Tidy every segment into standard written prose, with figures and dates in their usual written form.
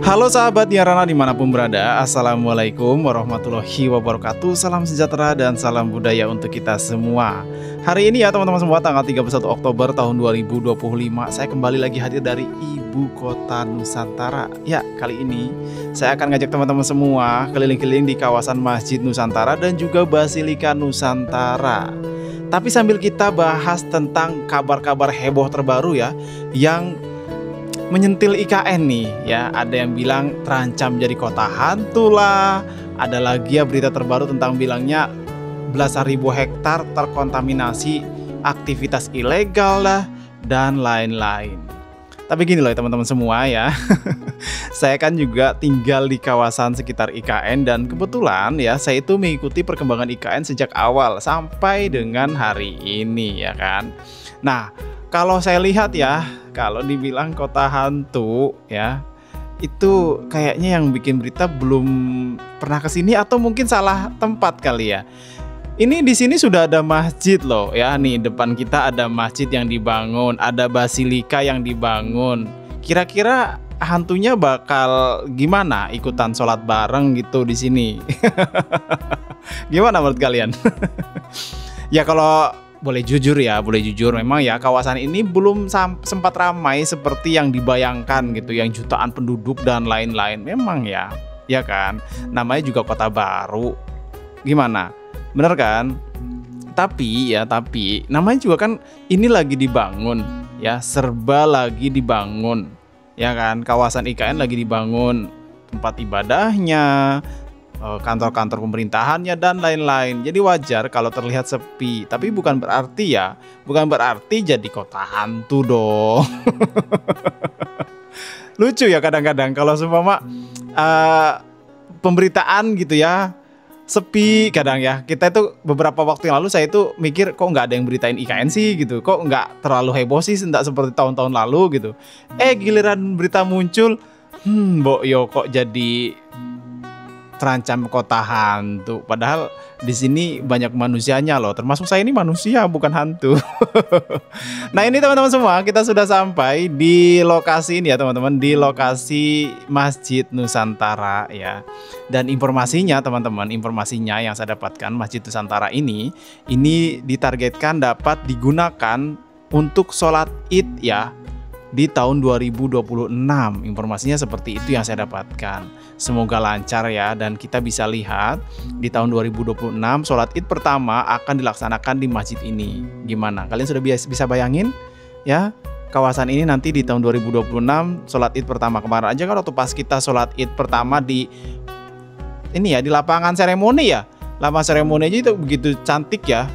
Halo sahabat Yarana dimanapun berada, Assalamualaikum warahmatullahi wabarakatuh. Salam sejahtera dan salam budaya untuk kita semua. Hari ini ya teman-teman semua, tanggal 31 Oktober tahun 2025, saya kembali lagi hadir dari ibu kota Nusantara. Ya, kali ini saya akan ngajak teman-teman semua keliling-keliling di kawasan Masjid Nusantara dan juga Basilika Nusantara. Tapi sambil kita bahas tentang kabar-kabar heboh terbaru ya, yang menyentil IKN nih ya. Ada yang bilang terancam jadi kota hantu lah. Ada lagi ya berita terbaru tentang bilangnya belasan ribu hektar terkontaminasi aktivitas ilegal lah dan lain-lain. Tapi gini loh ya teman-teman semua ya. Saya kan juga tinggal di kawasan sekitar IKN dan kebetulan ya saya itu mengikuti perkembangan IKN sejak awal sampai dengan hari ini ya kan. Nah, kalau saya lihat ya, kalau dibilang kota hantu ya, itu kayaknya yang bikin berita belum pernah kesini atau mungkin salah tempat kali ya. Ini di sini sudah ada masjid loh ya, nih depan kita ada masjid yang dibangun, ada basilika yang dibangun. Kira-kira hantunya bakal gimana ikutan sholat bareng gitu di sini? Gimana menurut kalian? Ya kalau boleh jujur memang ya kawasan ini belum sempat ramai seperti yang dibayangkan gitu, yang jutaan penduduk dan lain-lain. Memang ya kan, namanya juga kota baru. Gimana? Bener kan? Tapi namanya juga kan ini lagi dibangun ya, serba lagi dibangun. Ya kan, kawasan IKN lagi dibangun, tempat ibadahnya, kantor-kantor pemerintahannya dan lain-lain. Jadi wajar kalau terlihat sepi. Tapi bukan berarti jadi kota hantu dong. Lucu ya kadang-kadang kalau seumpama pemberitaan gitu ya sepi kadang ya. Kita itu beberapa waktu yang lalu saya itu mikir kok nggak ada yang beritain IKN sih gitu. Kok nggak terlalu heboh sih, tidak seperti tahun-tahun lalu gitu. Giliran berita muncul, Mbok yo kok jadi terancam kota hantu. Padahal di sini banyak manusianya loh. Termasuk saya ini manusia, bukan hantu. Nah ini teman-teman semua, kita sudah sampai di lokasi ini ya teman-teman, di lokasi Masjid Nusantara ya. Dan informasinya teman-teman, informasinya yang saya dapatkan, Masjid Nusantara ini ditargetkan dapat digunakan untuk sholat Id ya di tahun 2026. Informasinya seperti itu yang saya dapatkan. Semoga lancar ya, dan kita bisa lihat di tahun 2026 sholat Id pertama akan dilaksanakan di masjid ini. Gimana? Kalian sudah bisa bayangin ya? Kawasan ini nanti di tahun 2026 sholat Id pertama. Kemarin aja kan waktu pas kita sholat Id pertama di ini ya, di lapangan seremoni ya. Lapangan seremoni aja itu begitu cantik ya,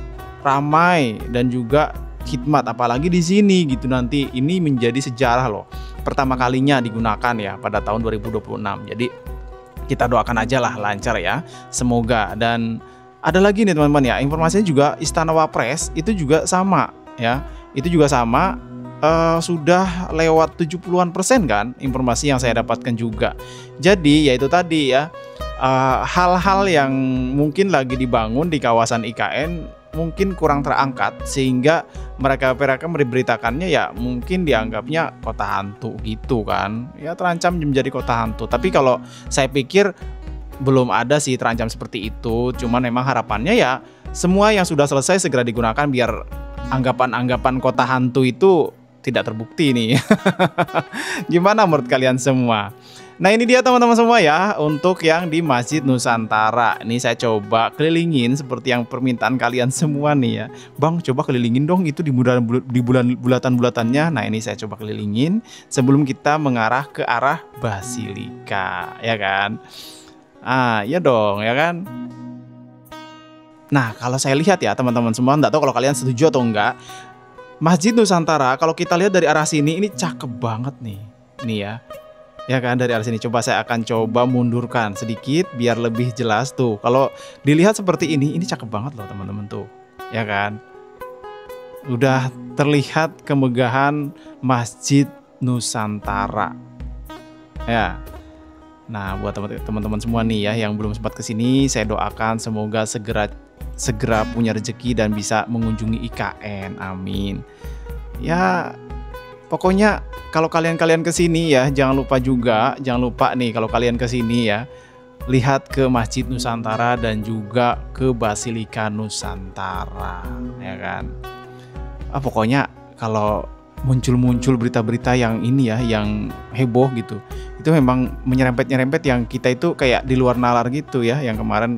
ramai dan juga khidmat, apalagi di sini gitu. Nanti ini menjadi sejarah loh, pertama kalinya digunakan ya pada tahun 2026. Jadi kita doakan aja lah lancar ya, semoga. Dan ada lagi nih teman-teman ya, informasinya juga Istana Wapres itu juga sama ya, itu juga sama, sudah lewat 70% kan informasi yang saya dapatkan juga. Jadi yaitu tadi ya, hal-hal yang mungkin lagi dibangun di kawasan IKN mungkin kurang terangkat, sehingga mereka memberitakannya ya mungkin dianggapnya kota hantu gitu kan ya, terancam menjadi kota hantu. Tapi kalau saya pikir belum ada sih terancam seperti itu, cuman memang harapannya ya semua yang sudah selesai segera digunakan biar anggapan-anggapan kota hantu itu tidak terbukti nih. Gimana menurut kalian semua? Nah ini dia teman-teman semua ya, untuk yang di Masjid Nusantara. Ini saya coba kelilingin seperti yang permintaan kalian semua nih ya. Bang, coba kelilingin dong itu di bulatan-bulatannya. Nah ini saya coba kelilingin sebelum kita mengarah ke arah Basilika ya kan. Ya dong ya kan. Nah kalau saya lihat ya teman-teman semua, enggak tahu kalau kalian setuju atau enggak, Masjid Nusantara kalau kita lihat dari arah sini ini cakep banget nih ya. Ya kan, dari arah sini. Coba saya akan coba mundurkan sedikit biar lebih jelas tuh. Kalau dilihat seperti ini cakep banget loh teman-teman tuh. Ya kan? Udah terlihat kemegahan Masjid Nusantara. Ya. Nah, buat teman-teman semua nih ya yang belum sempat kesini, saya doakan semoga segera punya rezeki dan bisa mengunjungi IKN. Amin. Ya Pokoknya kalau kalian kesini ya, jangan lupa nih kalau kalian kesini ya, lihat ke Masjid Nusantara dan juga ke Basilika Nusantara, ya kan. Pokoknya kalau muncul berita-berita yang ini ya, yang heboh gitu, itu memang menyerempet yang kita itu kayak di luar nalar gitu ya. Yang kemarin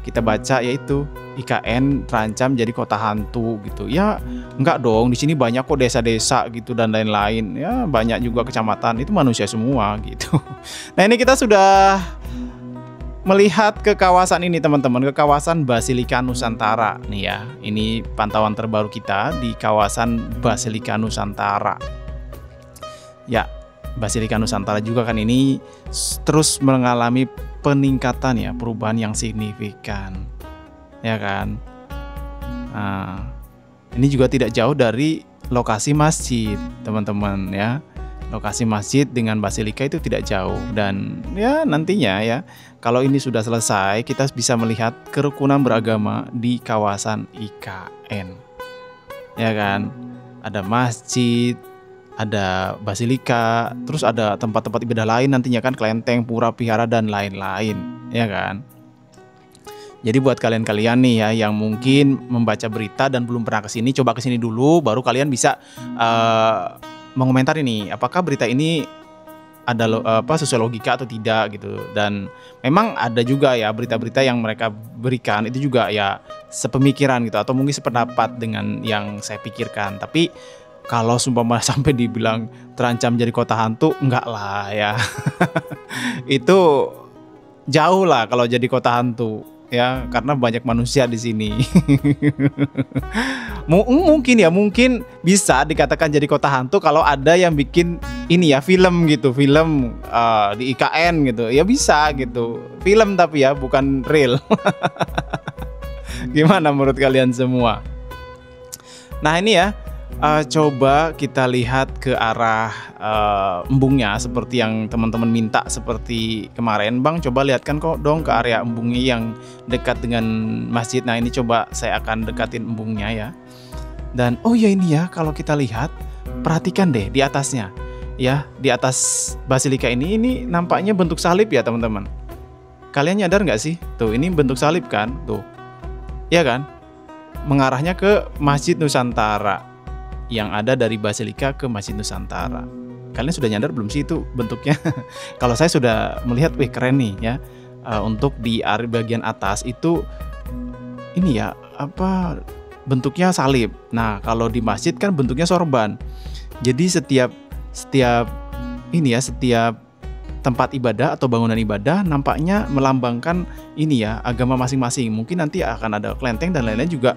kita baca yaitu IKN terancam jadi kota hantu gitu. Ya enggak dong, di sini banyak kok desa-desa gitu dan lain-lain. Ya banyak juga kecamatan, itu manusia semua gitu. Nah, ini kita sudah melihat ke kawasan ini teman-teman, ke kawasan Basilika Nusantara nih ya. Ini pantauan terbaru kita di kawasan Basilika Nusantara. Ya, Basilika Nusantara juga kan ini terus mengalami peningkatan ya, perubahan yang signifikan. Ya kan? Nah, ini juga tidak jauh dari lokasi masjid, teman-teman ya. Lokasi masjid dengan Basilika itu tidak jauh, dan ya nantinya ya kalau ini sudah selesai kita bisa melihat kerukunan beragama di kawasan IKN, ya kan. Ada masjid, ada Basilika, terus ada tempat-tempat ibadah lain nantinya kan, kelenteng, pura, vihara dan lain-lain, ya kan. Jadi buat kalian-kalian nih ya yang mungkin membaca berita dan belum pernah kesini, coba kesini dulu baru kalian bisa mengomentari nih apakah berita ini ada sesuai logika atau tidak gitu. Dan memang ada juga ya berita-berita yang mereka berikan itu juga ya sepemikiran gitu, atau mungkin sependapat dengan yang saya pikirkan. Tapi kalau sumpah sampai dibilang terancam jadi kota hantu, enggak lah ya. Itu jauh lah kalau jadi kota hantu ya, karena banyak manusia di sini. Mungkin bisa dikatakan jadi kota hantu kalau ada yang bikin ini ya, film gitu, film di IKN gitu, ya bisa gitu, film tapi ya bukan real. Gimana menurut kalian semua? Nah ini ya, coba kita lihat ke arah embungnya seperti yang teman-teman minta seperti kemarin. Bang, coba lihatkan kok dong ke area embungnya yang dekat dengan masjid. Nah ini coba saya akan dekatin embungnya ya. Dan oh ya ini ya, kalau kita lihat, perhatikan deh di atasnya ya, di atas Basilika ini nampaknya bentuk salib ya teman-teman. Kalian nyadar nggak sih? Tuh ini bentuk salib kan, tuh ya kan, mengarahnya ke Masjid Nusantara yang ada dari Basilika ke Masjid Nusantara. Kalian sudah nyadar belum sih itu bentuknya? Kalau saya sudah melihat, wih keren nih ya. Untuk di area bagian atas itu ini ya, bentuknya salib. Nah kalau di masjid kan bentuknya sorban. Jadi setiap ini ya, setiap tempat ibadah atau bangunan ibadah nampaknya melambangkan ini ya, agama masing-masing. Mungkin nanti akan ada kelenteng dan lain-lain juga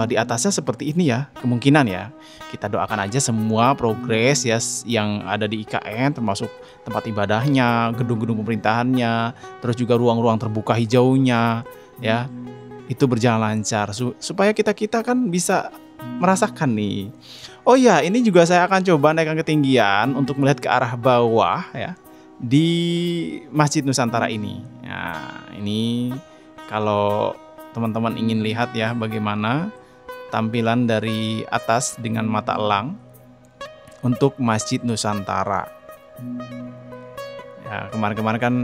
di atasnya seperti ini ya, kemungkinan ya. Kita doakan aja semua progres ya yang ada di IKN, termasuk tempat ibadahnya, gedung-gedung pemerintahannya, terus juga ruang-ruang terbuka hijaunya ya, itu berjalan lancar supaya kita kan bisa merasakan nih. Oh ya, ini juga saya akan coba naikkan ketinggian untuk melihat ke arah bawah ya di Masjid Nusantara ini. Nah, ini kalau teman-teman ingin lihat ya bagaimana tampilan dari atas dengan mata elang untuk Masjid Nusantara. Ya, kemarin-kemarin kan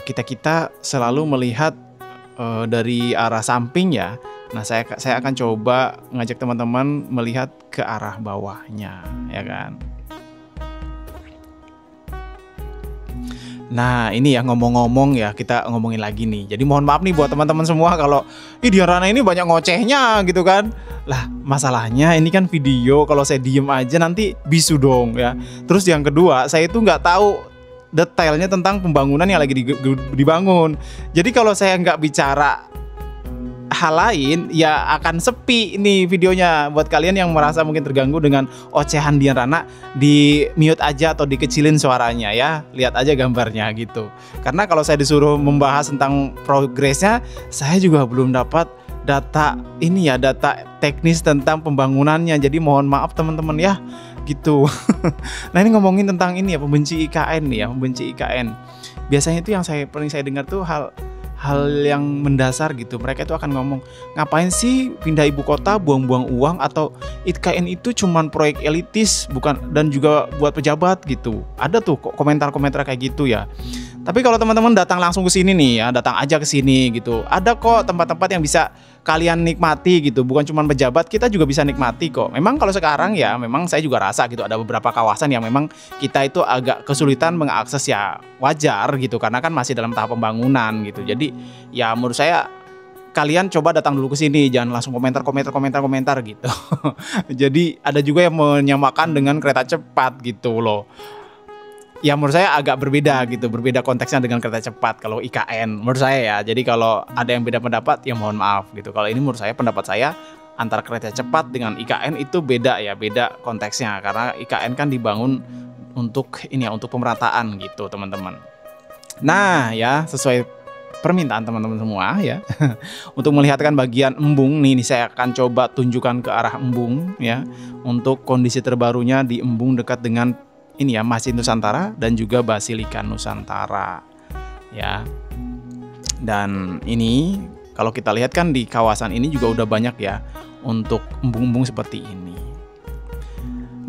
kita selalu melihat dari arah samping ya. Nah, saya akan coba ngajak teman-teman melihat ke arah bawahnya, ya kan. Nah, ini ya ngomong-ngomong ya, kita ngomongin lagi nih. Jadi mohon maaf nih buat teman-teman semua kalau Dian Rana ini banyak ngocehnya gitu kan. Lah, masalahnya ini kan video, kalau saya diem aja nanti bisu dong ya. Terus yang kedua, saya itu nggak tahu detailnya tentang pembangunan yang lagi dibangun. Jadi kalau saya nggak bicara hal lain ya akan sepi nih videonya. Buat kalian yang merasa mungkin terganggu dengan ocehan Dian Rana, di mute aja atau dikecilin suaranya ya, lihat aja gambarnya gitu. Karena kalau saya disuruh membahas tentang progresnya, saya juga belum dapat data ini ya, data teknis tentang pembangunannya. Jadi mohon maaf teman-teman ya gitu. Nah ini ngomongin tentang ini ya, pembenci IKN nih ya, pembenci IKN. Biasanya itu yang paling saya dengar tuh hal yang mendasar gitu. Mereka itu akan ngomong, ngapain sih pindah ibu kota, buang-buang uang, atau IKN itu cuman proyek elitis bukan, dan juga buat pejabat gitu. Ada tuh kok komentar-komentar kayak gitu ya. Tapi kalau teman-teman datang langsung ke sini nih ya, datang aja ke sini gitu. Ada kok tempat-tempat yang bisa kalian nikmati gitu. Bukan cuma pejabat, kita juga bisa nikmati kok. Memang kalau sekarang ya, memang saya juga rasa gitu ada beberapa kawasan yang memang kita itu agak kesulitan mengakses, ya wajar gitu, karena kan masih dalam tahap pembangunan gitu. Jadi ya menurut saya kalian coba datang dulu ke sini, jangan langsung komentar gitu. Jadi ada juga yang menyamakan dengan kereta cepat gitu loh. Ya menurut saya agak berbeda gitu, berbeda konteksnya dengan kereta cepat kalau IKN menurut saya ya. Jadi kalau ada yang beda pendapat ya mohon maaf gitu. Kalau ini menurut saya, pendapat saya, antara kereta cepat dengan IKN itu beda ya, beda konteksnya, karena IKN kan dibangun untuk ini ya, untuk pemerataan gitu teman-teman. Nah ya, sesuai permintaan teman-teman semua ya. Untuk melihatkan bagian embung nih saya akan coba tunjukkan ke arah embung ya, untuk kondisi terbarunya di embung dekat dengan ini ya, Masjid Nusantara dan juga Basilika Nusantara ya. Dan ini kalau kita lihat kan di kawasan ini juga udah banyak ya untuk embung-embung seperti ini.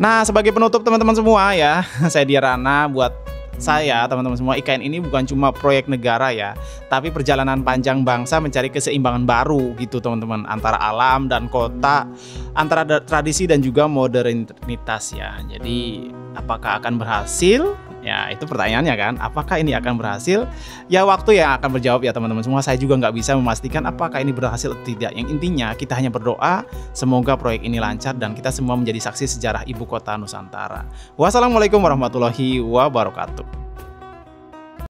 Nah, sebagai penutup teman-teman semua ya, saya Diarana, buat saya teman-teman semua, IKN ini bukan cuma proyek negara ya, tapi perjalanan panjang bangsa mencari keseimbangan baru gitu teman-teman, antara alam dan kota, antara tradisi dan juga modernitas ya. Jadi apakah akan berhasil? Ya itu pertanyaannya kan, apakah ini akan berhasil? Ya waktu yang akan berjawab ya teman-teman semua. Saya juga nggak bisa memastikan apakah ini berhasil atau tidak. Yang intinya kita hanya berdoa semoga proyek ini lancar dan kita semua menjadi saksi sejarah ibu kota Nusantara. Wassalamualaikum warahmatullahi wabarakatuh.